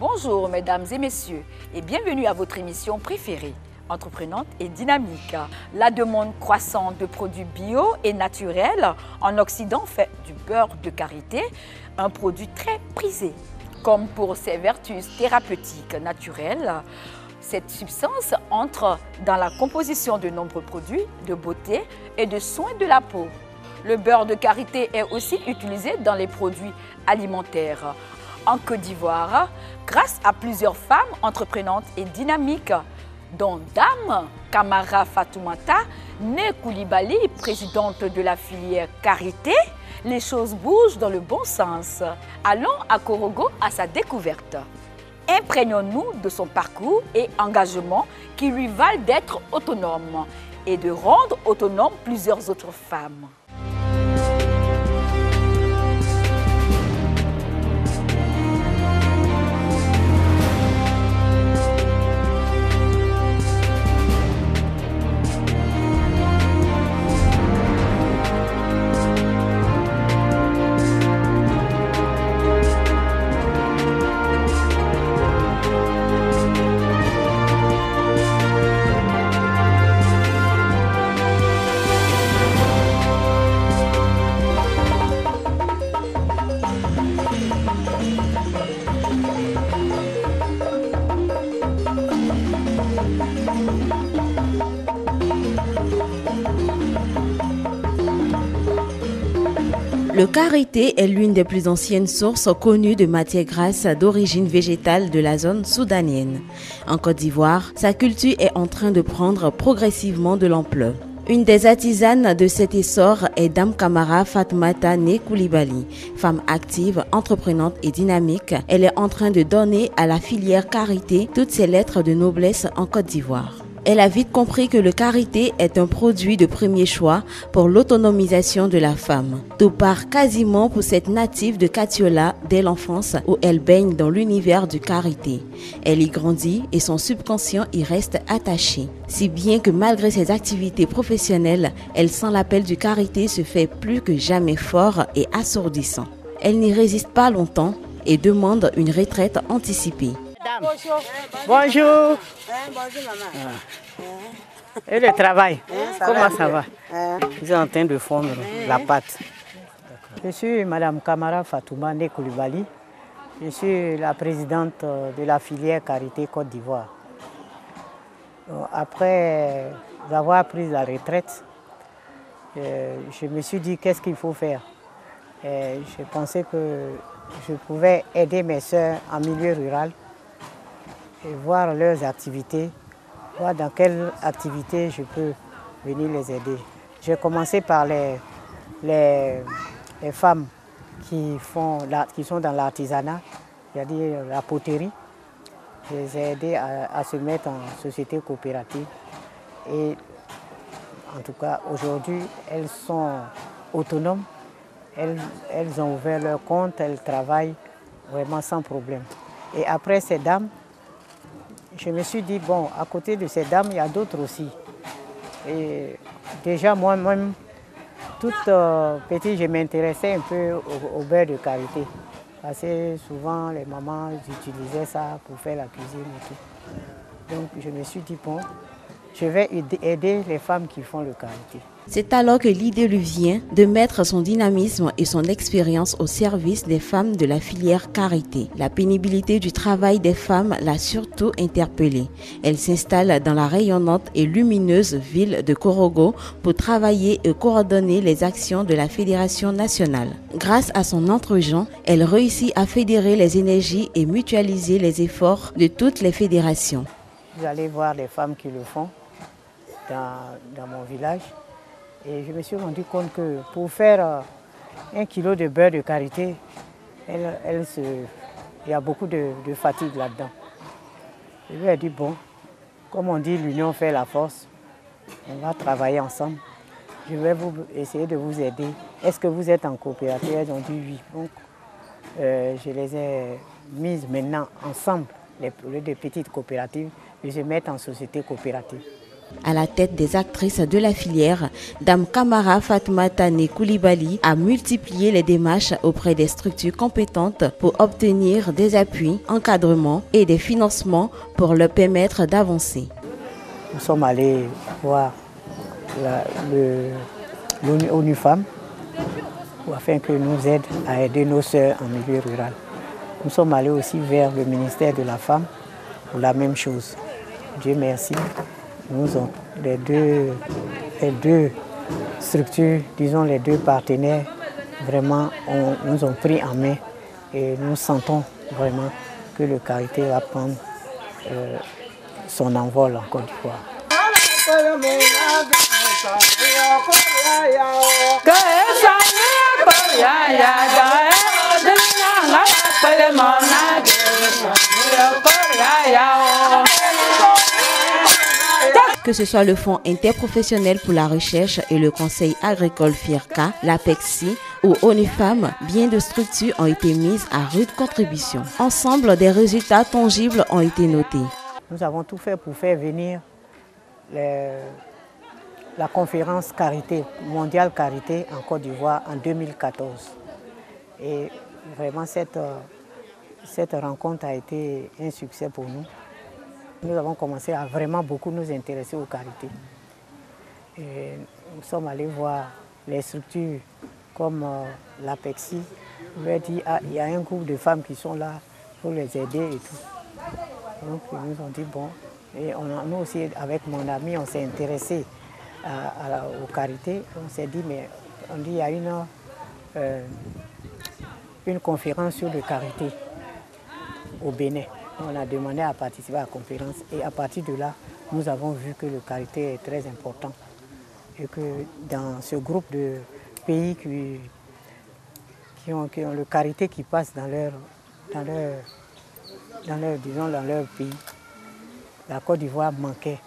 Bonjour mesdames et messieurs et bienvenue à votre émission préférée, entreprenante et dynamique. La demande croissante de produits bio et naturels en Occident fait du beurre de karité un produit très prisé. Comme pour ses vertus thérapeutiques naturelles, cette substance entre dans la composition de nombreux produits de beauté et de soins de la peau. Le beurre de karité est aussi utilisé dans les produits alimentaires. En Côte d'Ivoire, grâce à plusieurs femmes entreprenantes et dynamiques, dont Dame Kamara Fatoumata, née Koulibaly, présidente de la filière Karité, les choses bougent dans le bon sens. Allons à Korogo à sa découverte. Imprégnons-nous de son parcours et engagement qui lui valent d'être autonome et de rendre autonomes plusieurs autres femmes. Le karité est l'une des plus anciennes sources connues de matières grasses d'origine végétale de la zone soudanienne. En Côte d'Ivoire, sa culture est en train de prendre progressivement de l'ampleur. Une des artisanes de cet essor est Dame Kamara Fatoumata née Koulibaly. Femme active, entreprenante et dynamique, elle est en train de donner à la filière karité toutes ses lettres de noblesse en Côte d'Ivoire. Elle a vite compris que le karité est un produit de premier choix pour l'autonomisation de la femme. Tout part quasiment pour cette native de Katiola dès l'enfance où elle baigne dans l'univers du karité. Elle y grandit et son subconscient y reste attaché. Si bien que malgré ses activités professionnelles, elle sent l'appel du karité se fait plus que jamais fort et assourdissant. Elle n'y résiste pas longtemps et demande une retraite anticipée. Bonjour. Bonjour maman. Et le travail, comment ça va? Vous êtes en train de fondre la pâte. Je suis Madame Kamara Fatouma née Koulibaly. Je suis la présidente de la filière Karité Côte d'Ivoire. Après avoir pris la retraite, je me suis dit qu'est-ce qu'il faut faire. Je pensais que je pouvais aider mes soeurs en milieu rural et voir leurs activités, voir dans quelles activités je peux venir les aider. J'ai commencé par les femmes qui sont dans l'artisanat, c'est-à-dire la poterie. Je les ai aidées à se mettre en société coopérative. Et en tout cas, aujourd'hui, elles sont autonomes. Elles ont ouvert leur compte, elles travaillent vraiment sans problème. Et après ces dames, je me suis dit, bon, à côté de ces dames, il y a d'autres aussi. Et déjà, moi-même, toute petite, je m'intéressais un peu au beurre de karité. Parce que souvent, les mamans utilisaient ça pour faire la cuisine et tout. Donc, je me suis dit, bon, je vais aider les femmes qui font le karité. C'est alors que l'idée lui vient de mettre son dynamisme et son expérience au service des femmes de la filière karité. La pénibilité du travail des femmes l'a surtout interpellée. Elle s'installe dans la rayonnante et lumineuse ville de Korogo pour travailler et coordonner les actions de la Fédération nationale. Grâce à son entre-gens, elle réussit à fédérer les énergies et mutualiser les efforts de toutes les fédérations. Vous allez voir les femmes qui le font dans mon village. Et je me suis rendu compte que pour faire 1 kilo de beurre de karité, il y a beaucoup de fatigue là-dedans. Je lui ai dit, bon, comme on dit, l'union fait la force, on va travailler ensemble. Je vais essayer de vous aider. Est-ce que vous êtes en coopérative? Elles ont dit oui. Donc, je les ai mises maintenant ensemble, les petites coopératives, et je les mets en société coopérative. À la tête des actrices de la filière, Dame Kamara Fatoumata Koulibaly a multiplié les démarches auprès des structures compétentes pour obtenir des appuis, encadrements et des financements pour leur permettre d'avancer. Nous sommes allés voir l'ONU Femmes afin que nous aide à aider nos sœurs en milieu rural. Nous sommes allés aussi vers le ministère de la Femme pour la même chose. Dieu merci. Les deux structures, disons les deux partenaires, vraiment nous ont pris en main et nous sentons vraiment que le Karité va prendre son envol en Côte d'Ivoire. Que ce soit le Fonds interprofessionnel pour la recherche et le Conseil agricole FIRCA, l'APEXI ou ONU Femmes, bien de structures ont été mises à rude contribution. Ensemble, des résultats tangibles ont été notés. Nous avons tout fait pour faire venir la conférence Karité, mondiale Karité en Côte d'Ivoire en 2014. Et vraiment cette rencontre a été un succès pour nous. Nous avons commencé à vraiment beaucoup nous intéresser aux Karités. Et nous sommes allés voir les structures comme l'APEXI. On leur a dit il y a un groupe de femmes qui sont là pour les aider et tout. Donc ils nous ont dit bon. Et nous aussi, avec mon ami, on s'est intéressé aux Karités. On s'est dit, mais on dit il y a une conférence sur le Karité au Bénin. On a demandé à participer à la conférence et à partir de là, nous avons vu que le Karité est très important et que dans ce groupe de pays qui ont le Karité qui passe dans leur pays, la Côte d'Ivoire manquait.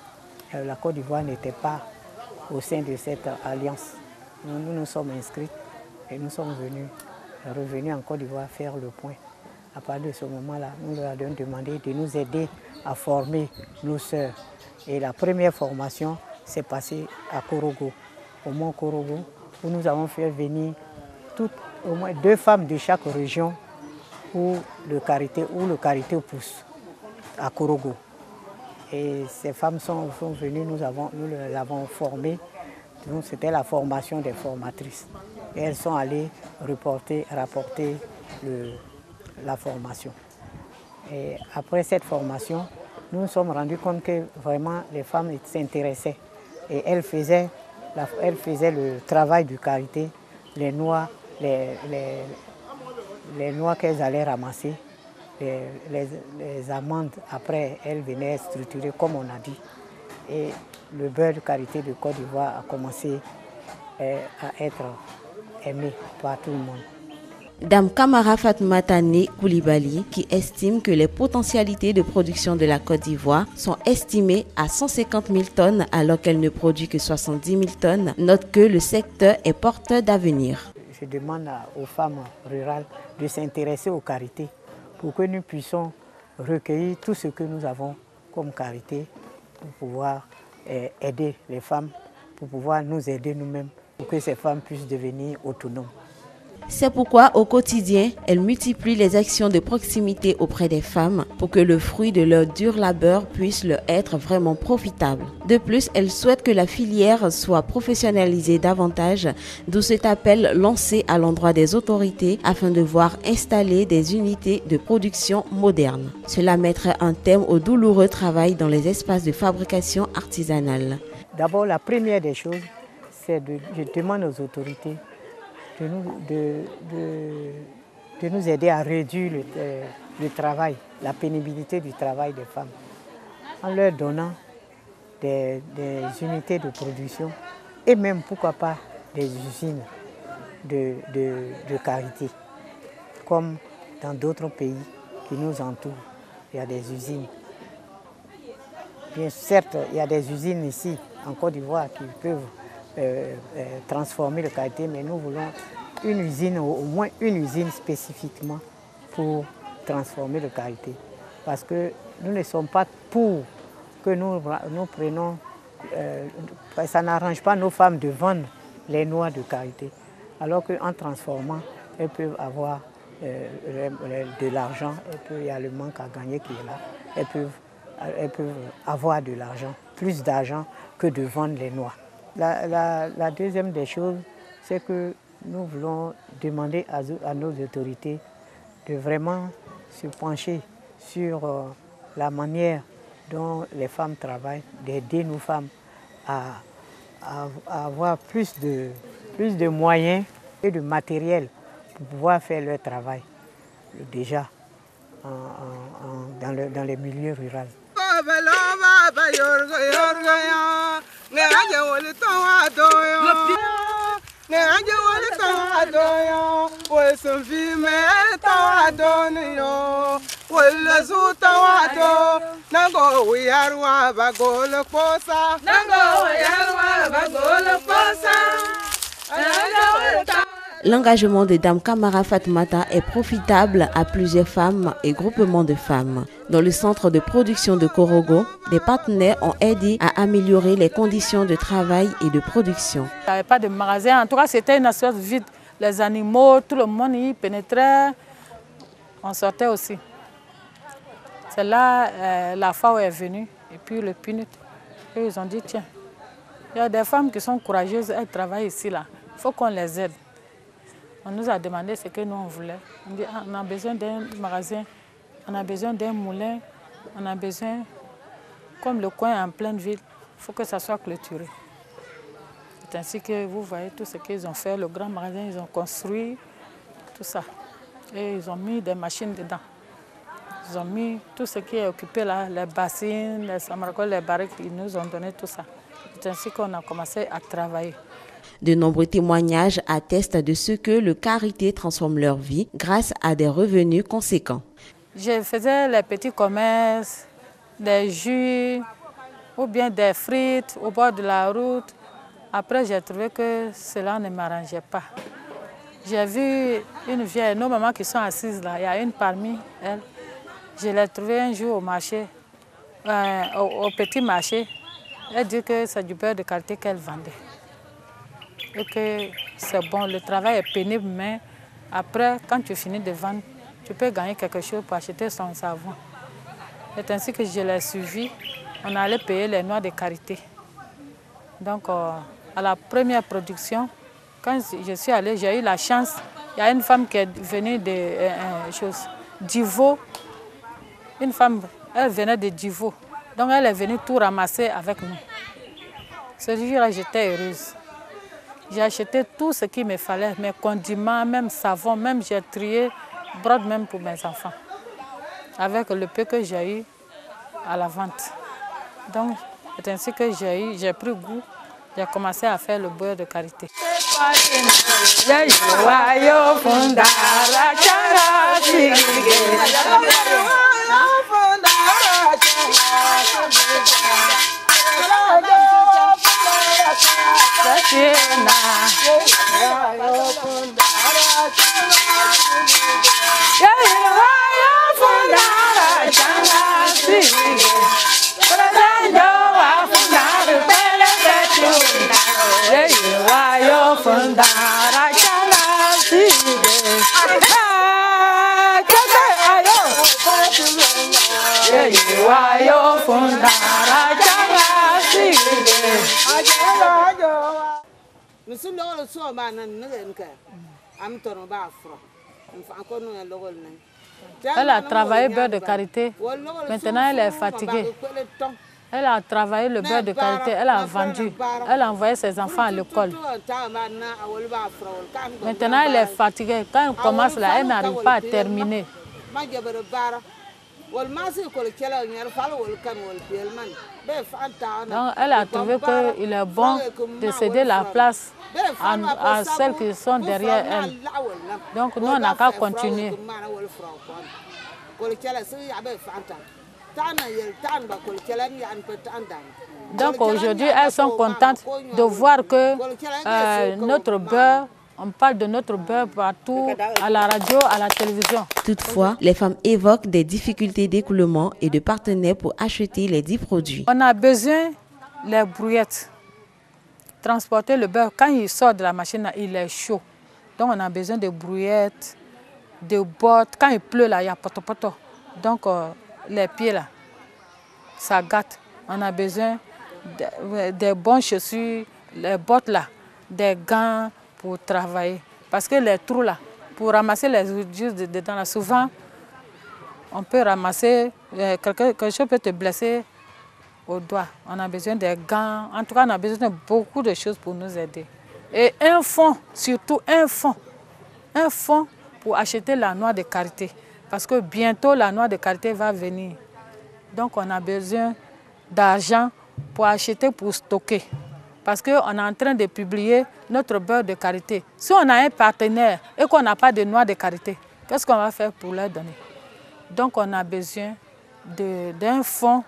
La Côte d'Ivoire n'était pas au sein de cette alliance. Nous nous sommes inscrits et nous sommes revenus en Côte d'Ivoire faire le point. À partir de ce moment-là, nous leur avons demandé de nous aider à former nos sœurs. Et la première formation s'est passée à Korogo, au mont Korogo, où nous avons fait venir au moins 2 femmes de chaque région où le Karité pousse, à Korogo. Et ces femmes sont venues, nous les avons formées. C'était la formation des formatrices. Et elles sont allées rapporter la formation. Et après cette formation, nous nous sommes rendus compte que vraiment les femmes s'intéressaient. Et elles faisaient le travail du Karité, les noix qu'elles allaient ramasser, les amandes, après elles venaient structurer comme on a dit. Et le beurre de Karité de Côte d'Ivoire a commencé à être aimé par tout le monde. Dame Kamara Fatoumata Koulibaly, qui estime que les potentialités de production de la Côte d'Ivoire sont estimées à 150 000 tonnes alors qu'elle ne produit que 70 000 tonnes, note que le secteur est porteur d'avenir. Je demande aux femmes rurales de s'intéresser aux Karités pour que nous puissions recueillir tout ce que nous avons comme Karité pour pouvoir aider les femmes, pour pouvoir nous aider nous-mêmes, pour que ces femmes puissent devenir autonomes. C'est pourquoi, au quotidien, elle multiplie les actions de proximité auprès des femmes pour que le fruit de leur dur labeur puisse leur être vraiment profitable. De plus, elle souhaite que la filière soit professionnalisée davantage, d'où cet appel lancé à l'endroit des autorités afin de voir installer des unités de production modernes. Cela mettrait un terme au douloureux travail dans les espaces de fabrication artisanale. D'abord, la première des choses, c'est je demande aux autorités de nous aider à réduire le travail, la pénibilité du travail des femmes, en leur donnant des unités de production et même, pourquoi pas, des usines de Karité, comme dans d'autres pays qui nous entourent. Il y a des usines. Bien, certes, il y a des usines ici, en Côte d'Ivoire, qui peuvent transformer le Karité, mais nous voulons une usine, au moins une usine spécifiquement pour transformer le Karité. Parce que nous ne sommes pas pour que nous prenions ça n'arrange pas nos femmes de vendre les noix de karité. Alors qu'en transformant, elles peuvent avoir de l'argent, il y a le manque à gagner qui est là. Elles peuvent avoir de l'argent, plus d'argent que de vendre les noix. La deuxième des choses, c'est que nous voulons demander à nos autorités de vraiment se pencher sur la manière dont les femmes travaillent, d'aider nos femmes à avoir plus de moyens et de matériel pour pouvoir faire leur travail déjà dans les milieux ruraux. L'engagement de Dame Kamara Fatoumata est profitable à plusieurs femmes et groupements de femmes. Dans le centre de production de Korogo, des partenaires ont aidé à améliorer les conditions de travail et de production. Il n'y avait pas de magasin, en tout cas c'était une espace vide. Les animaux, tout le monde y pénétrait, on sortait aussi. C'est là la FAO est venue et puis le PNUD. Et ils ont dit tiens, il y a des femmes qui sont courageuses, elles travaillent ici là, il faut qu'on les aide. On nous a demandé ce que nous on voulait. On dit on a besoin d'un magasin, on a besoin d'un moulin, on a besoin, comme le coin est en pleine ville, il faut que ça soit clôturé. C'est ainsi que vous voyez tout ce qu'ils ont fait, le grand magasin, ils ont construit tout ça. Et ils ont mis des machines dedans. Ils ont mis tout ce qui est occupé là, les bassines, les samarcoles, les barriques, ils nous ont donné tout ça. C'est ainsi qu'on a commencé à travailler. De nombreux témoignages attestent de ce que le karité transforme leur vie grâce à des revenus conséquents. Je faisais les petits commerces, des jus ou bien des frites au bord de la route. Après, j'ai trouvé que cela ne m'arrangeait pas. J'ai vu une vieille, nos mamans qui sont assises là, il y a une parmi elles. Je l'ai trouvée un jour au marché, au petit marché. Elle dit que c'est du beurre de karité qu'elle vendait. Et que c'est bon, le travail est pénible, mais après, quand tu finis de vendre, tu peux gagner quelque chose pour acheter son savon. C'est ainsi que je l'ai suivi. On allait payer les noix de karité. Donc, à la première production, quand je suis allée, j'ai eu la chance. Il y a une femme qui est venue d'Ivo. Une femme, elle venait de Divo. Donc, elle est venue tout ramasser avec nous. Ce jour-là, j'étais heureuse. J'ai acheté tout ce qu'il me fallait, mes condiments, même savon, même j'ai trié, brode même pour mes enfants. Avec le peu que j'ai eu à la vente. Donc, c'est ainsi que j'ai pris goût. J'ai commencé à faire le beurre de karité. Elle a travaillé le beurre de karité. Maintenant, elle est fatiguée. Elle a travaillé le beurre de karité, elle a vendu. Elle a envoyé ses enfants à l'école. Maintenant, elle est fatiguée. Quand elle commence là, elle n'arrive pas à terminer. Donc, elle a trouvé qu'il est bon de céder la place à celles qui sont derrière elle. Donc, nous, on n'a qu'à continuer. Donc, aujourd'hui, elles sont contentes de voir que notre beurre, on parle de notre beurre partout, à la radio, à la télévision. Toutefois, les femmes évoquent des difficultés d'écoulement et de partenaires pour acheter les dits produits. On a besoin les brouillettes. Transporter le beurre, quand il sort de la machine, il est chaud. Donc on a besoin de brouillettes, de bottes. Quand il pleut, là, il y a poto-poto. Donc les pieds, là, ça gâte. On a besoin des bonnes chaussures, les bottes, là, des gants pour travailler. Parce que les trous, là, pour ramasser les ordures dedans, là, souvent, on peut ramasser, quelque chose peut te blesser au doigt. On a besoin des gants. En tout cas, on a besoin de beaucoup de choses pour nous aider. Et un fonds, surtout un fonds pour acheter la noix de karité. Parce que bientôt, la noix de karité va venir. Donc, on a besoin d'argent pour acheter, pour stocker. Parce qu'on est en train de publier notre beurre de karité. Si on a un partenaire et qu'on n'a pas de noix de karité, qu'est-ce qu'on va faire pour leur donner? Donc, on a besoin d'un fonds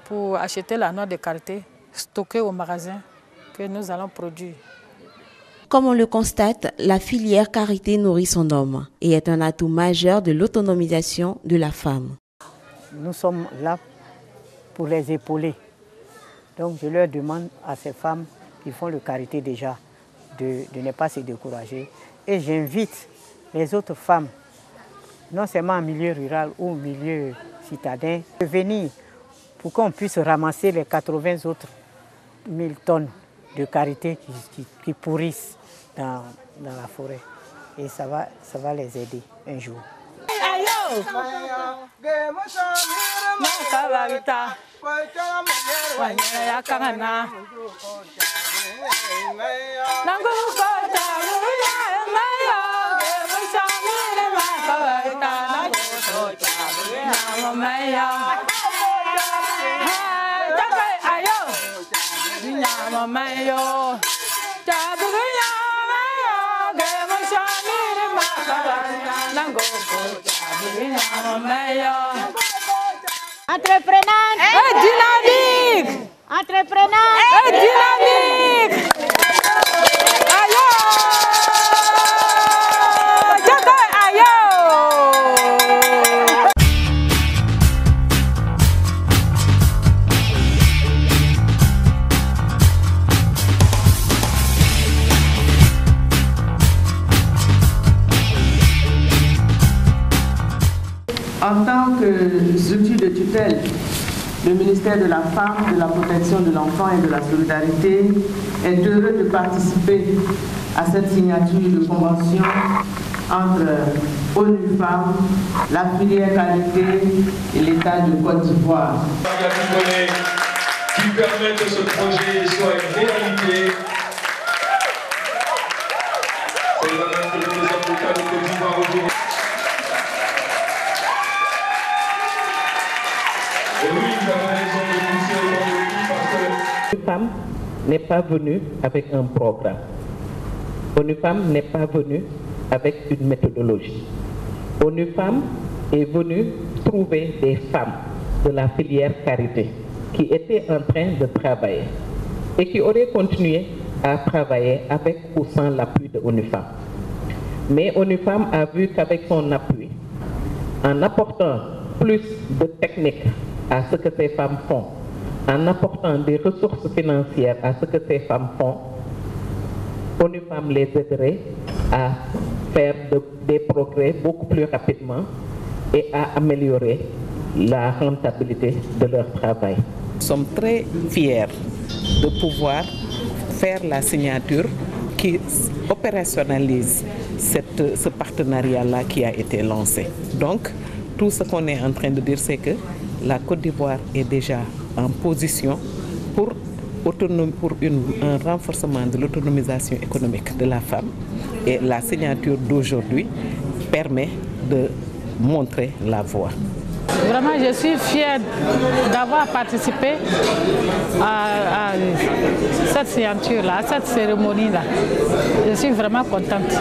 pour acheter la noix de karité, stocker au magasin que nous allons produire. Comme on le constate, la filière karité nourrit son homme et est un atout majeur de l'autonomisation de la femme. Nous sommes là pour les épauler. Donc je leur demande à ces femmes qui font le karité déjà de ne pas se décourager. Et j'invite les autres femmes, non seulement en milieu rural ou en milieu citadin, de venir pour qu'on puisse ramasser les 80 autres 1000 tonnes de karité qui pourrissent dans la forêt. Et ça va les aider un jour. Entreprenante et dynamique. Entreprenante et dynamique. Ayo! En tant que structure de tutelle, le ministère de la Femme, de la Protection de l'Enfant et de la Solidarité est heureux de participer à cette signature de convention entre ONU Femmes, la filière karité et l'État de Côte d'Ivoire. Qui permet que ce projet soit une réalité. C'est la main que nous avons de Côte d'Ivoire aujourd'hui. ONU Femmes n'est pas venue avec un programme. ONU Femmes n'est pas venue avec une méthodologie. ONU Femmes est venue trouver des femmes de la filière karité qui étaient en train de travailler et qui auraient continué à travailler avec ou sans l'appui de ONU Femmes. Mais ONU Femmes a vu qu'avec son appui, en apportant plus de techniques à ce que ces femmes font, en apportant des ressources financières à ce que ces femmes font, ONU Femmes les aiderait à faire des progrès beaucoup plus rapidement et à améliorer la rentabilité de leur travail. Nous sommes très fiers de pouvoir faire la signature qui opérationnalise ce partenariat-là qui a été lancé. Donc, tout ce qu'on est en train de dire, c'est que la Côte d'Ivoire est déjà en position pour un renforcement de l'autonomisation économique de la femme. Et la signature d'aujourd'hui permet de montrer la voie. Vraiment, je suis fière d'avoir participé à cette signature-là, à cette cérémonie-là. Je suis vraiment contente.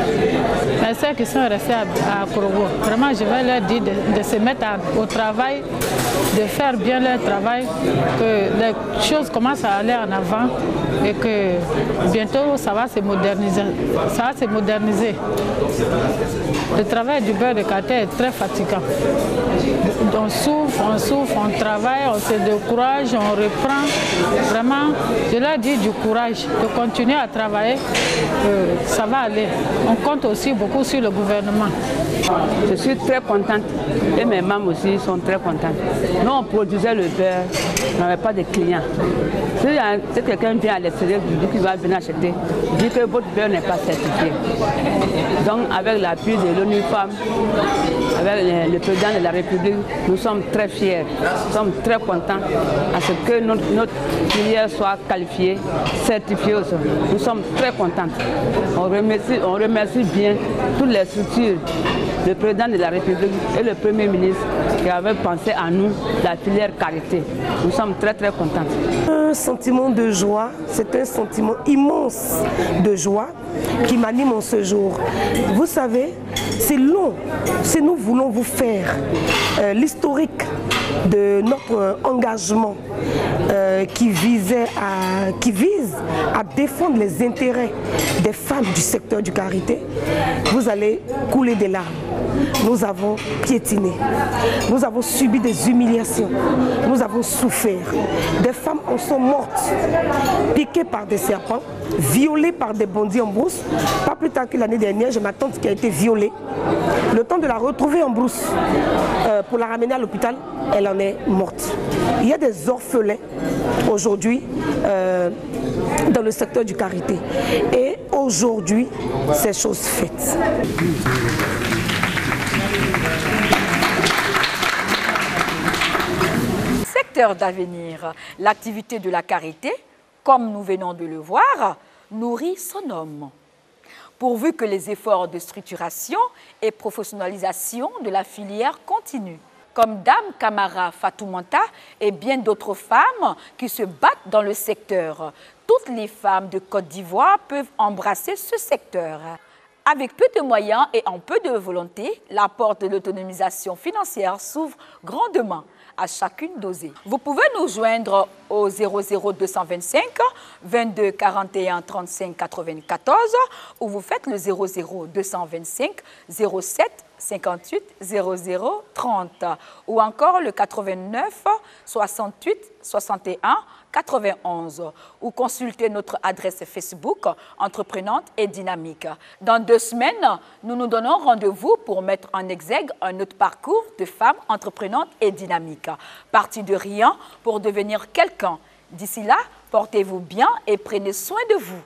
Mais ceux qui sont restés à Korogo, vraiment, je vais leur dire de se mettre au travail, de faire bien leur travail, que les choses commencent à aller en avant et que bientôt, ça va se moderniser. Ça va se moderniser. Le travail du beurre de karité est très fatigant. Donc, souffre, on travaille, on se décourage, on reprend. Vraiment, je leur dis du courage, de continuer à travailler, ça va aller. On compte aussi beaucoup sur le gouvernement. Je suis très contente et mes membres aussi sont très contentes. Nous, on produisait le beurre, on n'avait pas de clients. Si quelqu'un vient à l'extérieur, il dit qu'il va venir acheter, il dit que votre beurre n'est pas certifié. Donc, avec l'appui de l'ONU Femmes, avec le président de la République, nous sommes très fiers, nous sommes très contents à ce que notre filière soit qualifiée, certifiée aussi. Nous sommes très contents. On remercie bien toutes les structures, le président de la République et le Premier ministre qui avaient pensé à nous, la filière qualité. Nous sommes très très contents. Un sentiment de joie, c'est un sentiment immense de joie qui m'anime en ce jour. Vous savez, c'est long. Si nous voulons vous faire l'historique de notre engagement qui vise à défendre les intérêts des femmes du secteur du karité, vous allez couler des larmes. Nous avons piétiné, nous avons subi des humiliations, nous avons souffert. Des femmes en sont mortes, piquées par des serpents, violées par des bandits en brousse. Pas plus tard que l'année dernière, j'ai ma tante qui a été violée. Le temps de la retrouver en brousse pour la ramener à l'hôpital, elle en est morte. Il y a des orphelins aujourd'hui dans le secteur du karité. Et aujourd'hui, c'est chose faite. Secteur d'avenir, l'activité de la karité, comme nous venons de le voir, nourrit son homme. Pourvu que les efforts de structuration et professionnalisation de la filière continuent, comme Dame Camara Fatoumata et bien d'autres femmes qui se battent dans le secteur. Toutes les femmes de Côte d'Ivoire peuvent embrasser ce secteur. Avec peu de moyens et en peu de volonté, la porte de l'autonomisation financière s'ouvre grandement à chacune d'oser. Vous pouvez nous joindre au 00225 22 41 35 94 ou vous faites le 00225 07 58 00 30 ou encore le 89 68 61 91 ou consultez notre adresse Facebook Entreprenante et Dynamique. Dans 2 semaines, nous nous donnons rendez-vous pour mettre en exergue un autre parcours de femmes entreprenantes et dynamiques. Partie de rien pour devenir quelqu'un. D'ici là, portez-vous bien et prenez soin de vous.